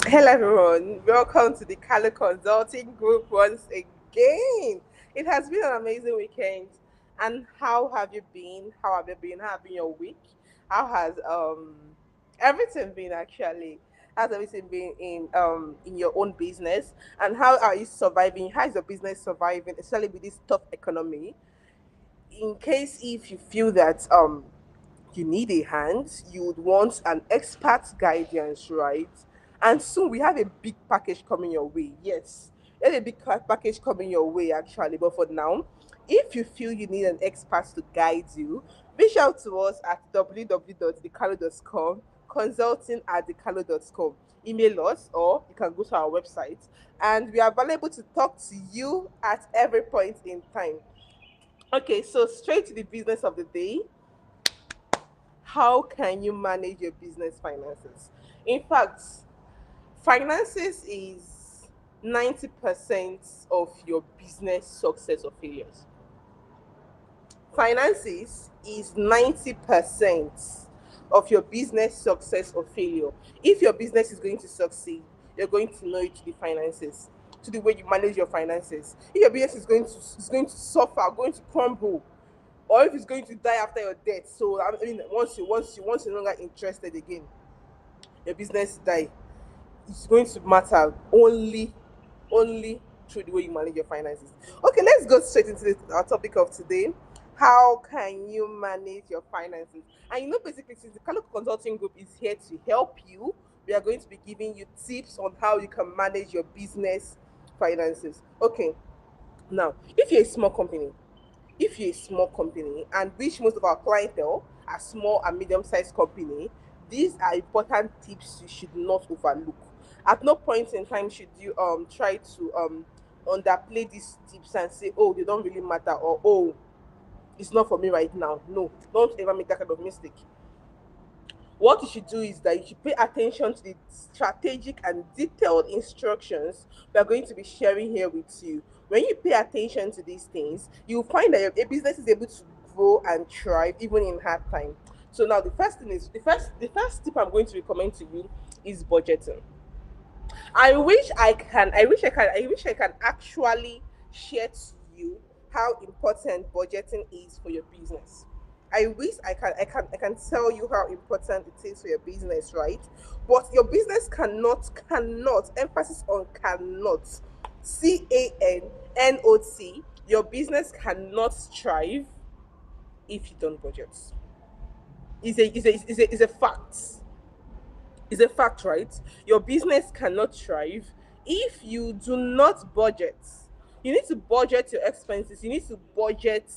Hello, everyone. Welcome to the Kalo Consulting Group once again. It has been an amazing weekend. And how have you been? How have you been? How have been your week? How has everything been actually? How's everything been in your own business? And how are you surviving? How is your business surviving, especially with this tough economy? In case if you feel that you need a hand, you would want an expert guidance, right? And soon we have a big package coming your way. Yes, there's a big package coming your way actually. But for now, if you feel you need an expert to guide you, reach out to us at www.thecalo.com, consulting at thecalo.com. Email us or you can go to our website and we are available to talk to you at every point in time. Okay, so straight to the business of the day. How can you manage your business finances? In fact, finances is 90% of your business success or failures. Finances is 90% of your business success or failure. If your business is going to succeed, you're going to know it to the finances, to the way you manage your finances. If your business is going to suffer, going to crumble, or if it's going to die after your death. So I mean, once you're no longer interested again, your business die. It's going to matter only through the way you manage your finances. Okay, let's go straight into our topic of today. How can you manage your finances? And basically, since the Kalo Consulting Group is here to help you, we are going to be giving you tips on how you can manage your business finances. Okay, now if you're a small company, and which most of our clientele are small and medium-sized company, these are important tips you should not overlook. At no point in time should you try to underplay these tips and say, oh, they don't really matter, or oh, it's not for me right now. No, don't ever make that kind of mistake. What you should do is that you should pay attention to the strategic and detailed instructions we are going to be sharing here with you. When you pay attention to these things, you'll find that your business is able to grow and thrive even in hard time. So now the first thing is the first tip I'm going to recommend to you is budgeting. I wish I can actually share to you how important budgeting is for your business. I wish I can tell you how important it is for your business, right? But your business cannot emphasis on cannot, CANNOT. Your business cannot thrive if you don't budget. It's a fact. It's a fact, right? Your business cannot thrive if you do not budget. You need to budget your expenses. You need to budget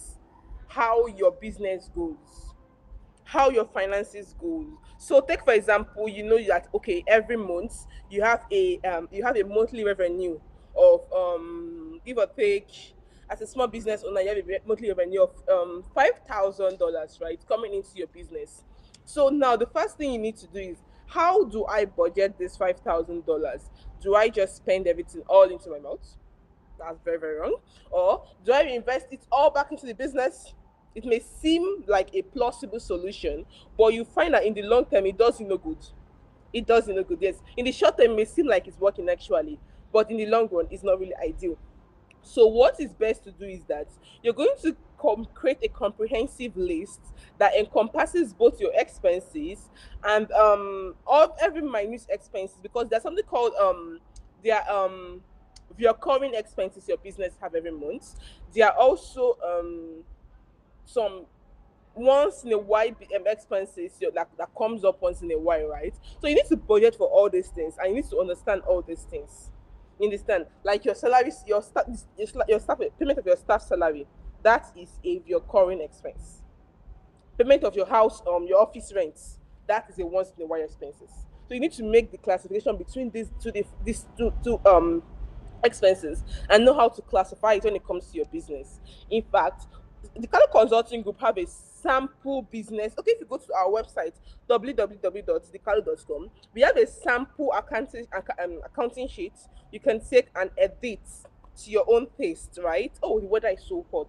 how your business goes, how your finances goes. So take for example, you know that okay, every month you have a monthly revenue of give or take, as a small business owner, you have a monthly revenue of $5,000, right, coming into your business. So now the first thing you need to do is, how do I budget this $5,000? Do I just spend everything all into my mouth? That's very, very wrong. Or do I invest it all back into the business? It may seem like a plausible solution, but you find that in the long term, it does you no good. It does you no good. Yes. In the short term, it may seem like it's working actually, but in the long run, it's not really ideal. So what is best to do is that you're going to create a comprehensive list that encompasses both your expenses and all every minute expenses, because there's something called there recurring expenses your business have every month. There are also some once in a while expenses that comes up once in a while, right? So you need to budget for all these things and you need to understand all these things. You understand? Like your salary, your staff payment of your staff salary, that is a recurring expense. Payment of your house, your office rents, that is a once in a while expenses. So you need to make the classification between these two expenses and know how to classify it when it comes to your business. In fact, the Kalo Consulting Group have a sample business. Okay, if you go to our website www.thekalo.com, we have a sample accounting sheet. You can take and edit to your own taste, right? Oh, the weather is so hot.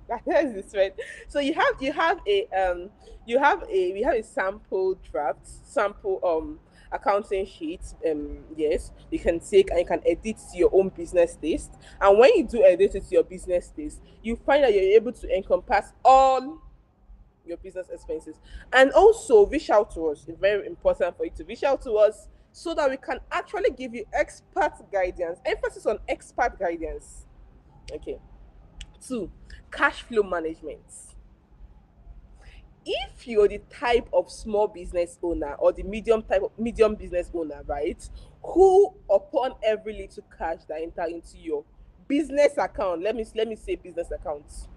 That is this, right? So you have a we have a sample draft, sample accounting sheets. Yes, you can take and you can edit to your own business taste. And when you do edit it to your business taste, you find that you're able to encompass all your business expenses. And also reach out to us. It's very important for you to reach out to us so that we can actually give you expert guidance. Emphasis on expert guidance. Okay. Two, cash flow management. If you're the type of small business owner or the medium business owner, right, who upon every little cash that enter into your business account, let me say business accounts,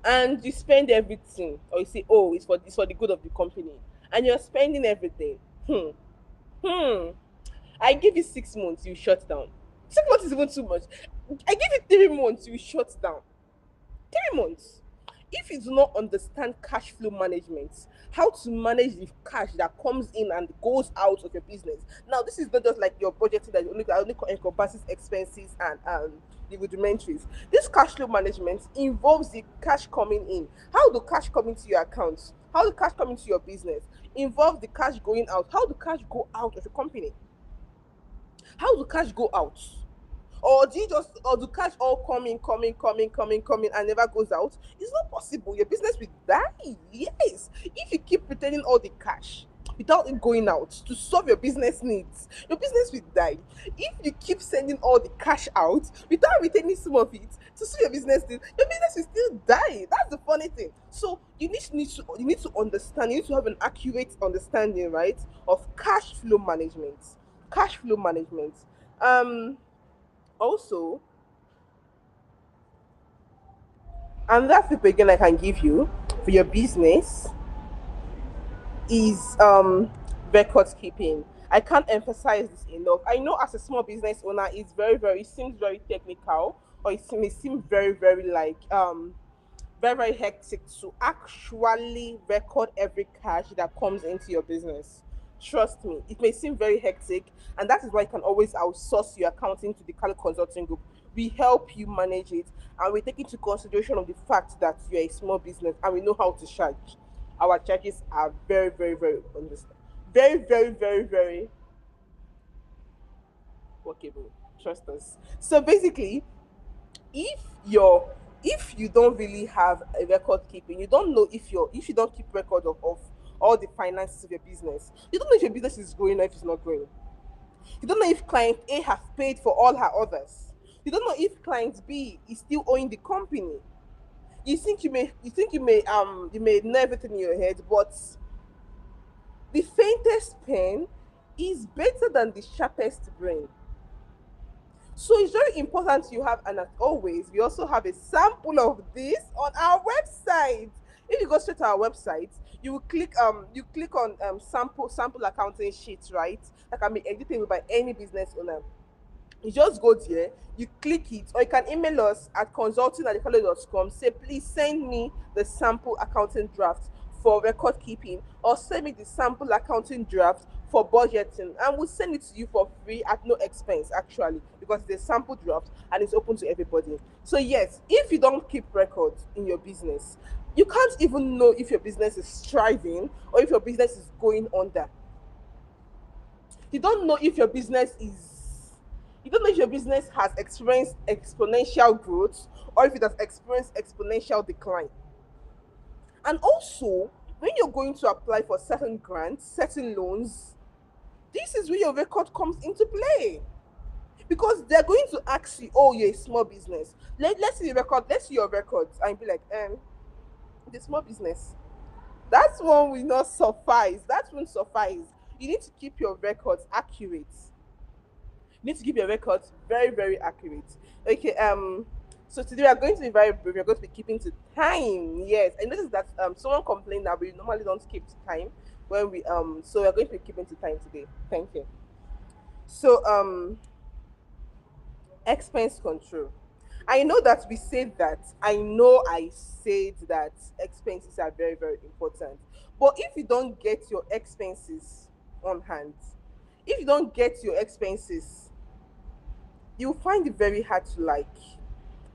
and you spend everything, or you say, oh, it's for the good of the company, and you're spending everything. Hmm. Hmm. I give you 6 months, you shut down. 6 months is even too much. I give you 3 months, you shut down. 3 months. If you do not understand cash flow management, how to manage the cash that comes in and goes out of your business. Now, this is not just like your budgeting that only encompasses expenses and the rudimentaries. This cash flow management involves the cash coming in. How do cash come into your accounts? How do cash come into your business? Involve the cash going out. How do cash go out of the company? How do cash go out? Or do cash all coming and never goes out? It's not possible. Your business will die. Yes. If you keep retaining all the cash without it going out to solve your business needs, your business will die. If you keep sending all the cash out without retaining some of it to solve your business needs, your business will still die. That's the funny thing. So you need to understand, you need to have an accurate understanding, right, of cash flow management. Cash flow management. Also, another tip again I can give you for your business is record keeping. I can't emphasize this enough. I know as a small business owner, it's it seems very technical, or may seem very like very hectic to actually record every cash that comes into your business. Trust me, it may seem very hectic, and that is why you can always outsource your accounting to the Kalo Consulting Group. We help you manage it, and we take into consideration of the fact that you're a small business and we know how to charge. Our charges are very understand, very workable. Trust us. So basically, if you're if you don't really have a record keeping, you don't know if you don't keep record of all the finances of your business, you don't know if your business is growing or if it's not growing. You don't know if client A has paid for all her orders. You don't know if client B is still owing the company. You may know everything in your head, but the faintest pen is better than the sharpest brain. So it's very important you have, and as always, we also have a sample of this on our website. If you go straight to our website, you click on sample accounting sheets, right? That can be editable by any business owner. You just go there, you click it, or you can email us at consulting@com. Say, please send me the sample accounting draft for record keeping, or send me the sample accounting draft for budgeting, and we'll send it to you for free at no expense, actually, because it's a sample draft and it's open to everybody. So yes, if you don't keep records in your business, you can't even know if your business is thriving or if your business is going under. You don't know if your business is you don't know if your business has experienced exponential growth or if it has experienced exponential decline. And also, when you're going to apply for certain grants, certain loans, this is where your record comes into play. Because they're going to ask you, oh, you're a small business. Let's see the record, let's see your records, and be like, the small business. That's one will not suffice. That won't suffice. You need to keep your records accurate. You need to keep your records very accurate. Okay. So today we are going to be very brief. We're going to be keeping to time. Yes, I noticed that someone complained that we normally don't keep to time when we so we're going to be keeping to time today. Thank you. So expense control. I know that we said that. I know I said that expenses are very important. But if you don't get your expenses on hand, if you don't get your expenses, you find it very hard to like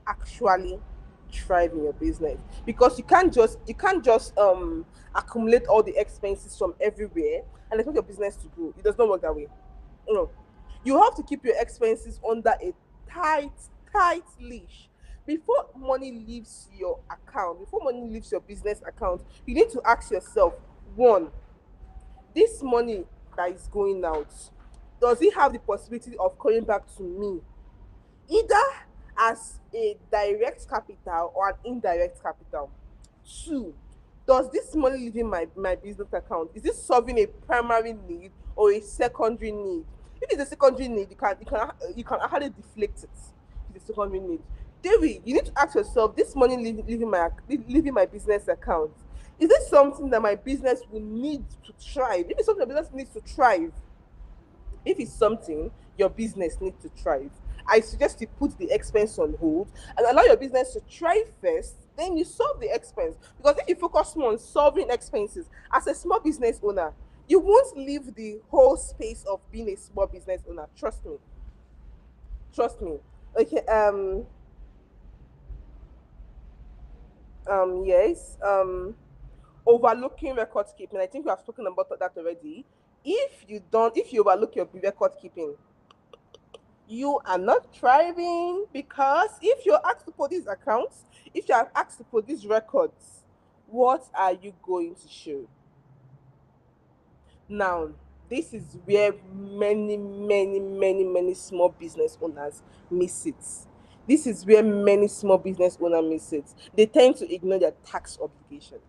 actually thrive in your business, because you can't just accumulate all the expenses from everywhere and expect your business to grow. It does not work that way. No, you have to keep your expenses under a tight tight leash. Before money leaves your account, before money leaves your business account, you need to ask yourself, one, this money that is going out, does it have the possibility of coming back to me, either as a direct capital or an indirect capital? Two, does this money leaving my business account, is this solving a primary need or a secondary need? If it's a secondary need, you can hardly deflect it. If it's a secondary need, David, you need to ask yourself, this money leaving my business account, is this something that my business will need to thrive? If it's something the business needs to thrive, if it's something your business needs to thrive, I suggest you put the expense on hold and allow your business to thrive first. Then you solve the expense. Because if you focus more on solving expenses as a small business owner, you won't leave the whole space of being a small business owner. Trust me. Trust me. Okay. Yes. Overlooking record keeping. I think we have spoken about that already. If you overlook your record keeping, you are not thriving, because if you're asked to put these accounts, if you are asked to put these records, what are you going to show? Now, this is where many small business owners miss it. This is where many small business owners miss it. They tend to ignore their tax obligation.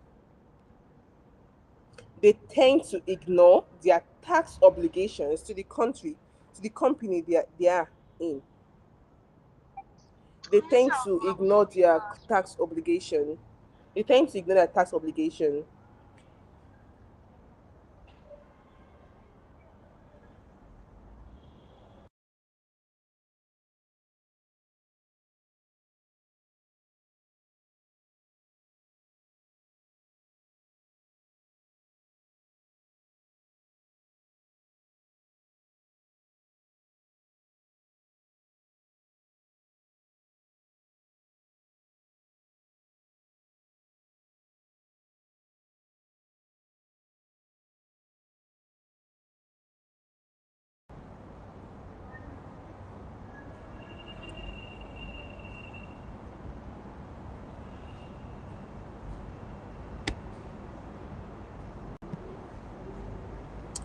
They tend to ignore their tax obligations to the country, to the company they are in. They tend to ignore their tax obligation. They tend to ignore their tax obligation.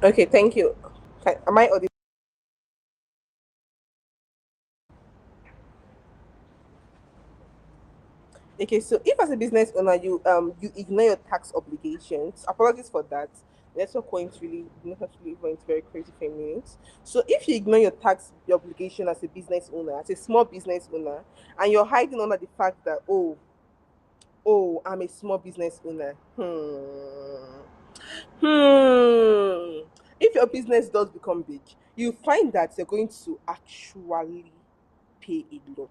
Okay, thank you. Am I audible? Okay, so if as a business owner you ignore your tax obligations, apologies for that. Network went really necessarily went very crazy for a minute. So if you ignore your obligation as a business owner, as a small business owner, and you're hiding under the fact that, I'm a small business owner. If your business does become big, you find that you're going to actually pay a lot.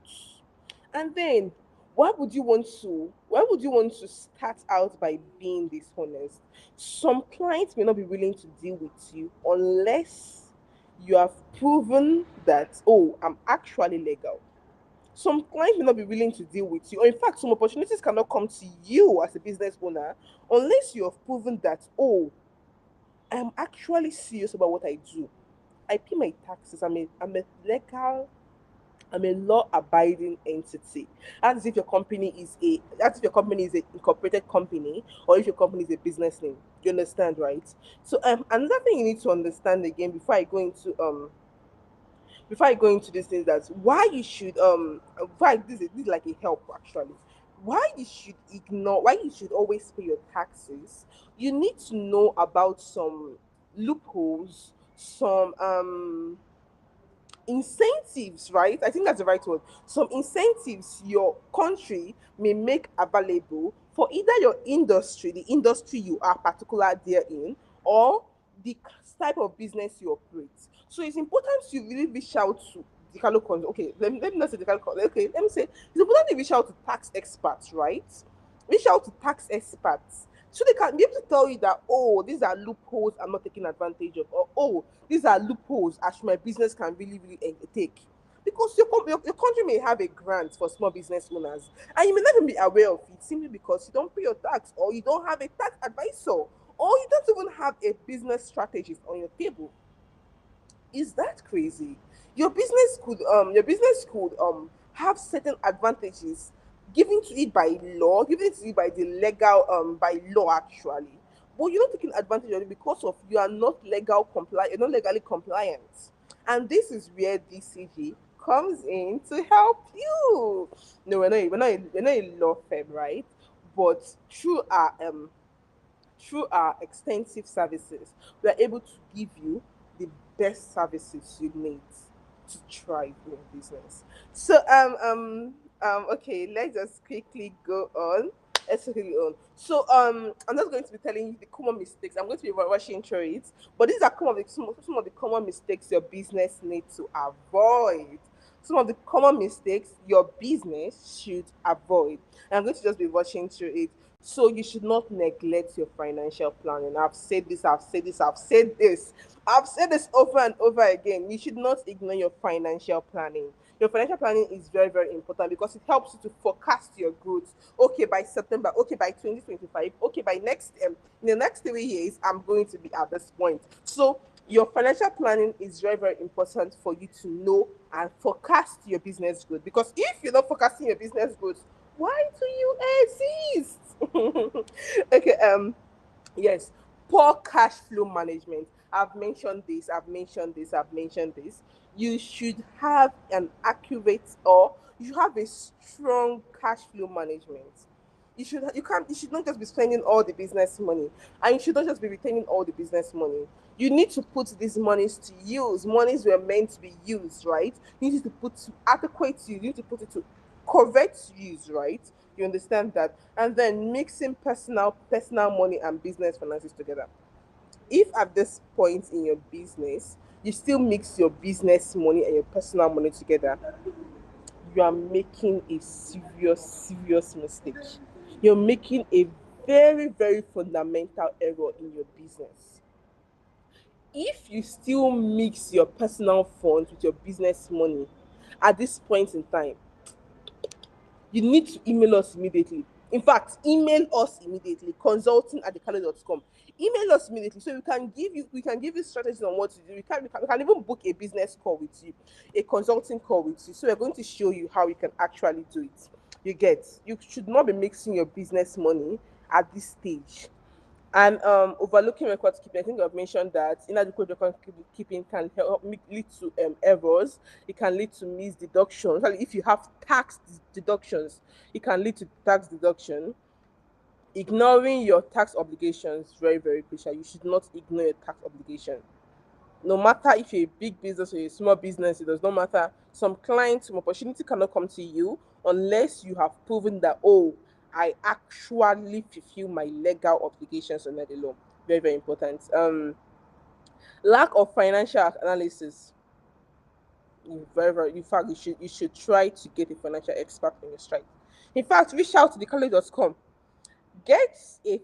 And then, why would you want to start out by being dishonest? Some clients may not be willing to deal with you unless you have proven that, I'm actually legal. Some clients may not be willing to deal with you, or in fact, some opportunities cannot come to you as a business owner unless you have proven that, I'm actually serious about what I do. I pay my taxes. I'm a law-abiding entity. That's if your company is a incorporated company, or if your company is a business name. You understand, right? So another thing you need to understand again before I go into this thing, that's why you should why this is like a help actually. Why you should always pay your taxes. You need to know about some loopholes, some incentives, right? I think that's the right word. Some incentives your country may make available for either your industry, the industry you are particular there in, or the type of business you operate. So it's important to really reach out to the okay, let me not say the okay, let me say it's important to reach out to tax experts, right? Reach out to tax experts so they can be able to tell you that, these are loopholes I'm not taking advantage of, or these are loopholes as my business can really take. because your country may have a grant for small business owners and you may not even be aware of it simply because you don't pay your tax or you don't have a tax advisor or you don't even have a business strategist on your table. Is that crazy? Your business could have certain advantages given to it by law, given to it by the legal by law actually. But you're not taking advantage of it because of you are not legal compliant, you're not legally compliant. And this is where DCG comes in to help you. No, we're not a law firm, right? But through our extensive services, we are able to give you the best services you need to thrive in your business. So okay, let's just quickly go on. Let's quickly on. So I'm not going to be telling you the common mistakes. I'm going to be rushing through it, but these are some of the common mistakes your business needs to avoid. Some of the common mistakes your business should avoid. And I'm going to just be rushing through it. So you should not neglect your financial planning. I've said this over and over again. You should not ignore your financial planning. Your financial planning is very, very important because it helps you to forecast your growth. Okay, by September, okay, by 2025, okay, by next in the next 3 years, I'm going to be at this point. So your financial planning is very, very important for you to know and forecast your business growth. Because if you're not forecasting your business growth, why do you exist? Okay, yes, poor cash flow management. I've mentioned this. You should have an accurate or you have a strong cash flow management. You should not just be spending all the business money, and you should not just be retaining all the business money. You need to put these monies to use. Monies were meant to be used, right? You need to put to adequate use. You need to put it to correct use, right? You understand that? And then mixing personal money and business finances together. If at this point in your business you still mix your business money and your personal money together, you are making a serious mistake. You're making a very, very fundamental error in your business. If you still mix your personal funds with your business money at this point in time, you need to email us immediately. In fact, email us immediately, consulting@thecalorie.com. Email us immediately so we can give you strategies on what to do. We can even book a business call with you, a consulting call with you. So we're going to show you how you can actually do it. You should not be mixing your business money at this stage. And overlooking record keeping, I think I've mentioned that inadequate record keeping can lead to errors. It can lead to missed deductions. Like if you have tax deductions, it can lead to tax deduction. Ignoring your tax obligations is very, very crucial. You should not ignore your tax obligation. No matter if you're a big business or a small business, it does not matter. Some clients, some opportunity cannot come to you unless you have proven that, oh, I actually fulfill my legal obligations under the law. Very, very important. Lack of financial analysis. Very, very. In fact, you should try to get a financial expert on your strike. In fact, reach out to thecollege.com. Get a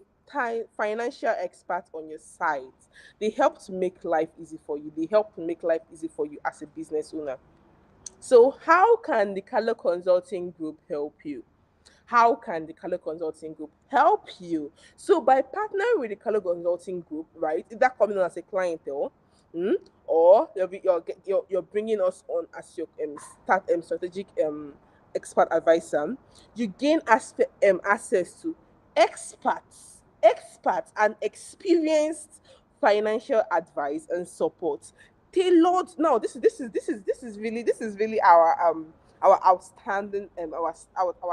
financial expert on your side. They help to make life easy for you. They help to make life easy for you as a business owner. So, how can the Color Consulting Group help you? How can the Color Consulting Group help you? So, by partnering with the Color Consulting Group, right, is that coming on as a clientele, mm, or you're bringing us on as your strategic expert advisor, you gain access to experts and experienced financial advice and support tailored. Now this is really our outstanding our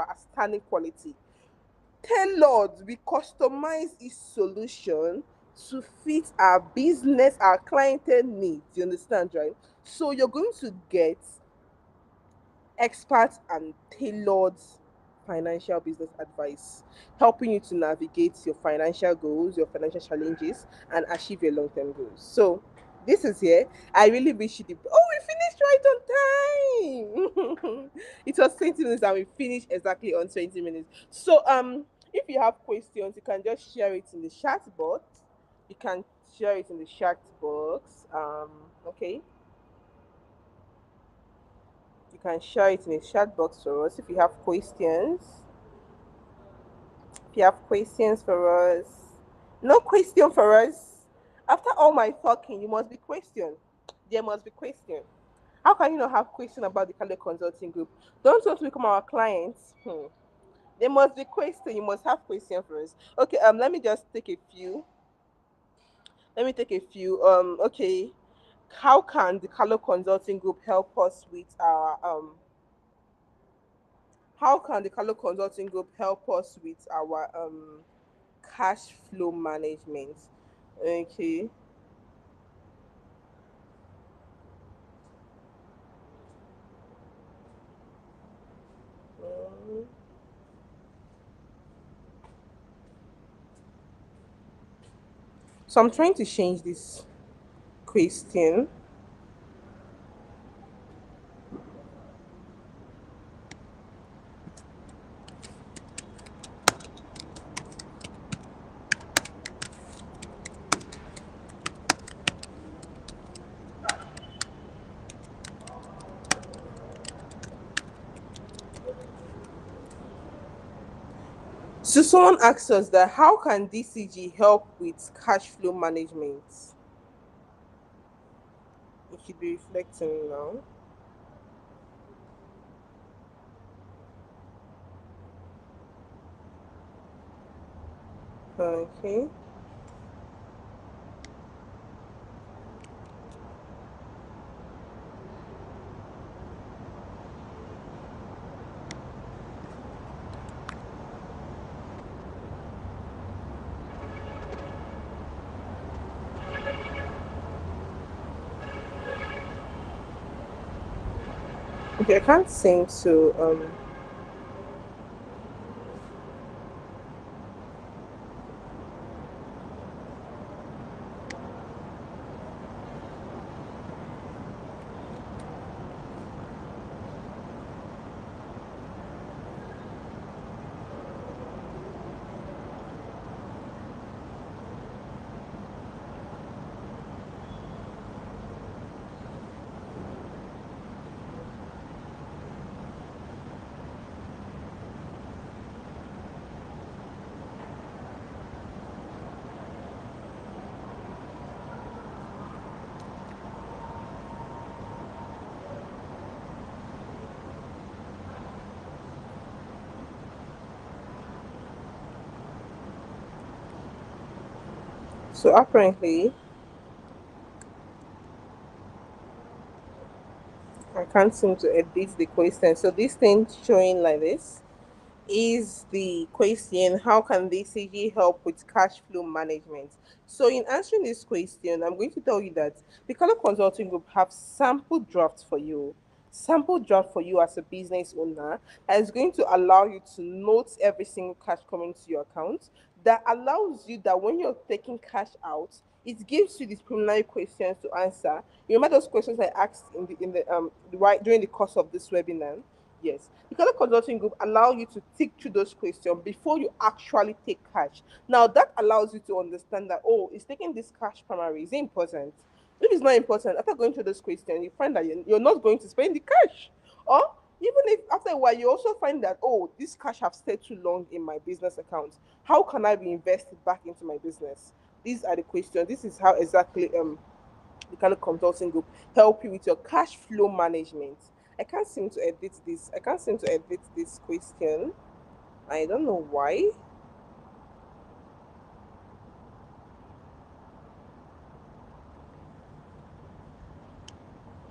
outstanding quality. Tailored, we customize each solution to fit our business, our clientele needs. You understand, right? So you're going to get expert and tailored financial business advice, helping you to navigate your financial goals, your financial challenges, and achieve your long-term goals. So this is here. I really wish you the oh, we finished right on time. It was 20 minutes and we finished exactly on 20 minutes. So if you have questions, you can just share it in the chat box. You can share it in the chat box. Okay. You can share it in a chat box for us if you have questions. If you have questions for us, no question for us. After all my talking, you must be questioned. There must be question. How can you not have question about the Kale Consulting Group? Don't want to become our clients. There must be question. You must have question for us. Okay. Let me just take a few. Let me take a few. Okay. How can the Kalo Consulting Group help us with our How can the Kalo Consulting Group help us with our cash flow management? Okay. Mm. So I'm trying to change this question. So someone asked us that how can DCG help with cash flow management? You should be reflecting now. Okay. Okay, I can't seem to so apparently I can't seem to edit the question. So this thing showing like this is the question, how can the CG help with cash flow management? So in answering this question, I'm going to tell you that the Color Consulting Group have sample draft for you as a business owner that is going to allow you to note every single cash coming to your account, that allows you that when you're taking cash out, it gives you these preliminary questions to answer. You remember those questions I asked right during the course of this webinar? Yes, the color consulting group allow you to tick through those questions before you actually take cash. Now that allows you to understand that, oh, is taking this cash primary is it important? If it's not important, after going through those questions, you find that you're not going to spend the cash. Or even if after a while you also find that, oh, this cash have stayed too long in my business account. How can I reinvest it back into my business? These are the questions. This is how exactly the kind of consulting group help you with your cash flow management. I can't seem to edit this. I can't seem to edit this question. I don't know why.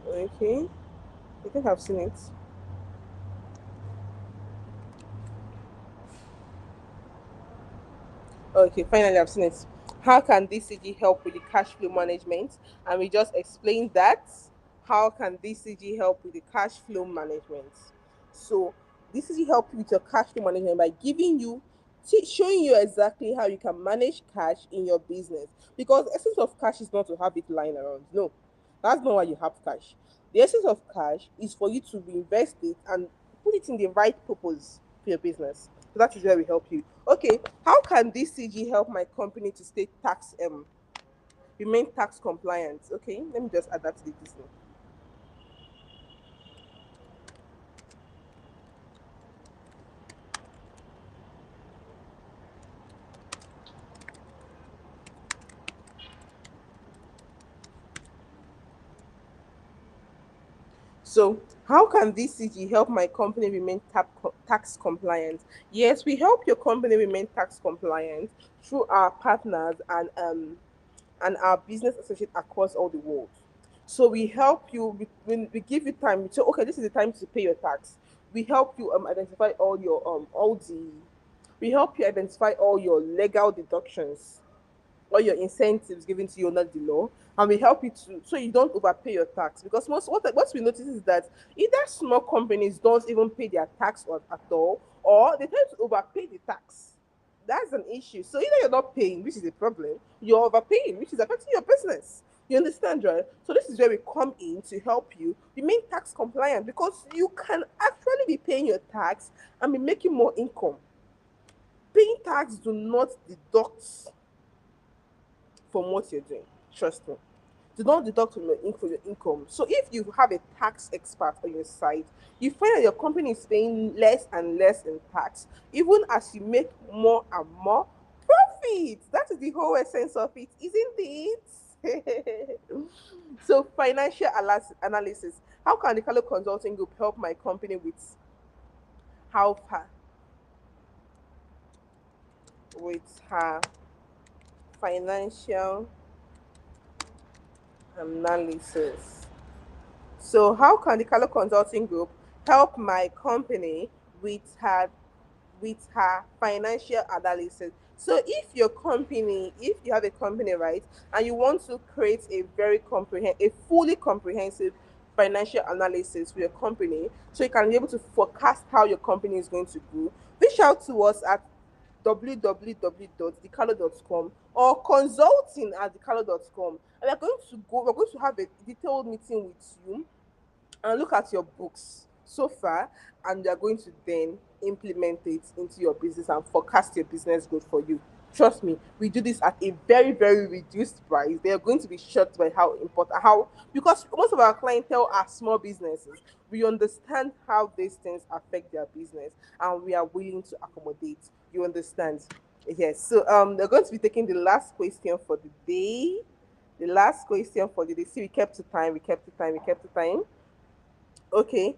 Okay, I think I've seen it. Okay, finally I've seen it. How can DCG help with the cash flow management? And we just explained that. How can DCG help with the cash flow management? So DCG help you with your cash flow management by giving you showing you exactly how you can manage cash in your business. Because the essence of cash is not to have it lying around. No, that's not why you have cash. The essence of cash is for you to reinvest it and put it in the right purpose for your business. So that is where we help you. Okay, how can this CG help my company to stay tax remain tax compliant? Okay, let me just add that to the business. So, how can DCG help my company remain tax compliant? Yes, we help your company remain tax compliant through our partners and our business associates across all the world. So we help you. When we give you time, so okay, this is the time to pay your tax. We help you identify all the. We help you identify all your legal deductions, all your incentives given to you under the law, and we help you to so you don't overpay your tax. Because what we notice is that either small companies don't even pay their tax at all, or they tend to overpay the tax. That's an issue. So either you're not paying, which is a problem, you're overpaying, which is affecting your business. You understand, right? So this is where we come in to help you remain tax compliant, because you can actually be paying your tax and be making more income. Paying tax do not deduct from what you're doing. Trust me. Do not deduct from your income. So if you have a tax expert on your side, you find that your company is paying less and less in tax, even as you make more and more profit. That is the whole essence of it, isn't it? So financial analysis. How can the Carlo Consulting Group help my company how far with her financial analysis? So, how can the Color Consulting Group help my company with her financial analysis? So, if you have a company, right, and you want to create a fully comprehensive financial analysis for your company, so you can be able to forecast how your company is going to grow, reach out to us at www.thecalo.com or consulting at thecalo.com, and we're going to have a detailed meeting with you and look at your books so far, and you're going to then implement it into your business and forecast your business growth for you. Trust me, we do this at a very, very reduced price. They are going to be shocked by how important, how, because most of our clientele are small businesses. We understand how these things affect their business, and we are willing to accommodate. You understand? Yes. So they're going to be taking the last question for the day. The last question for the day. See, we kept to time. We kept to time. We kept to time. Okay.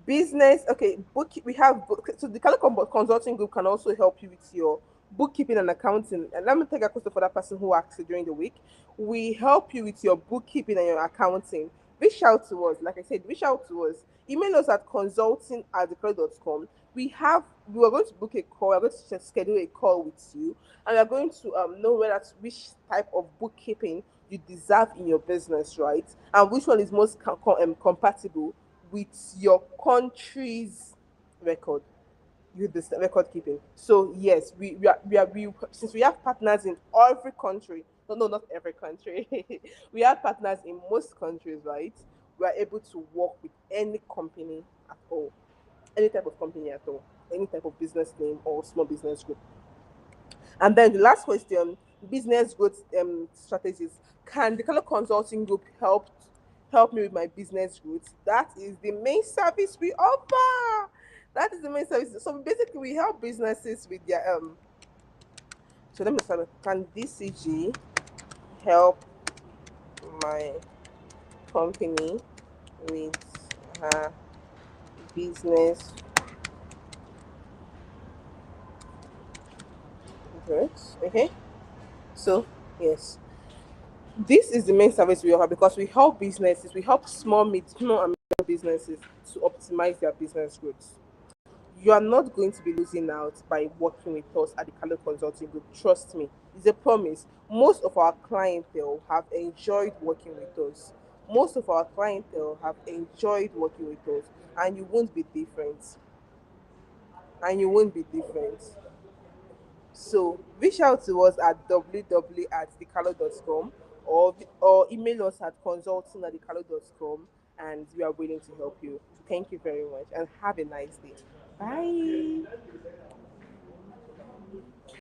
Business. Okay. We have so the Color Consulting Group can also help you with your bookkeeping and accounting. And let me take a question for that person who asked you during the week. We help you with your bookkeeping and your accounting. Reach out to us. Like I said, reach out to us. Email us at consulting@thecloud.com. We are going to book a call. We're going to schedule a call with you, and we're going to know which type of bookkeeping you deserve in your business, right? And which one is most compatible with your country's record, with this record keeping. So yes, we since we have partners in every country. No, no, not every country. We have partners in most countries, right? We are able to work with any company at all, any type of company at all, any type of business name or small business group. And then the last question, business growth strategies. Can the Color Consulting Group help me with my business growth? That is the main service we offer. That is the main service. So basically, we help businesses with their So let me start. Can DCG help my company with her business growth? Okay. So yes, this is the main service we offer, because we help small and medium businesses to optimize their business growth. You are not going to be losing out by working with us at the Color Consulting Group. Trust me, it's a promise. Most of our clientele have enjoyed working with us. Most of our clientele have enjoyed working with us, and you won't be different. And you won't be different. So reach out to us at www@thecalo.com, or email us at consulting@thecalo.com, and we are willing to help you. Thank you very much and have a nice day. Bye.